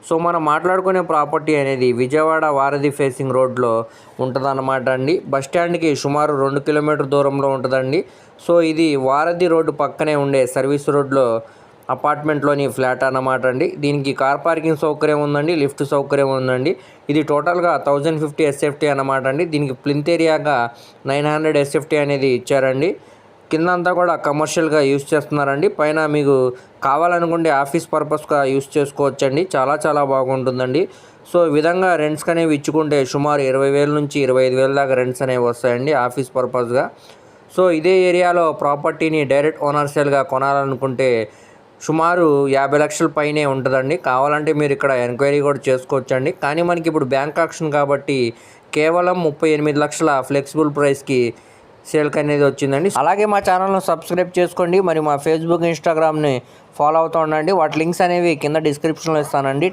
So మనం మాట్లాడుకునే property అనేది విజయవాడ వారధి ఫేసింగ్ రోడ్లో ఉంటుందన్నమాట అండి. బస్ స్టాండ్కి సుమారు 2 కిలోమీటర్ దూరంలో ఉంటుందండి. సో ఇది వారధి రోడ్డు పక్కనే ఉండే సర్వీస్ రోడ్లో అపార్ట్మెంట్లోని ఫ్లాట్ అన్నమాట అండి. దీనికి కార్ పార్కింగ్ సౌకర్యం ఉందండి, లిఫ్ట్ సౌకర్యం ఉందండి. ఇది టోటల్గా 1050 ఎస్ఎఫ్టీ అన్నమాట అండి. దీనికి ప్లింత్ ఏరియాగా 900 ఎస్ఎఫ్టీ అనేది ఇచ్చారండి. కిందంతా కూడా కమర్షియల్గా యూస్ చేస్తున్నారండి. పైన మీకు కావాలనుకుంటే ఆఫీస్ పర్పస్గా యూస్ చేసుకోవచ్చండి. చాలా బాగుంటుందండి. సో ఈ విధంగా రెంట్స్ అనేవి ఇచ్చుకుంటే సుమారు 20,000 నుంచి 25,000 దాకా రెంట్స్ అనేవి వస్తాయండి ఆఫీస్ పర్పస్గా. సో ఇదే ఏరియాలో ప్రాపర్టీని డైరెక్ట్ ఓనర్ సేల్గా కొనాలనుకుంటే సుమారు 50 లక్షల పైనే ఉంటుందండి. కావాలంటే మీరు ఇక్కడ ఎంక్వైరీ కూడా చేసుకోవచ్చండి. కానీ మనకి ఇప్పుడు బ్యాంక్ ఆక్షన్ కాబట్టి కేవలం 38 లక్షల ఫ్లెక్సిబుల్ ప్రైస్కి సేల్కి అనేది వచ్చిందండి. అలాగే మా ఛానల్ను సబ్స్క్రైబ్ చేసుకోండి. మరి మా ఫేస్బుక్, ఇన్స్టాగ్రామ్ని ఫాలో అవుతూ ఉండండి. వాటి లింక్స్ అనేవి కింద డిస్క్రిప్షన్లో ఇస్తానండి.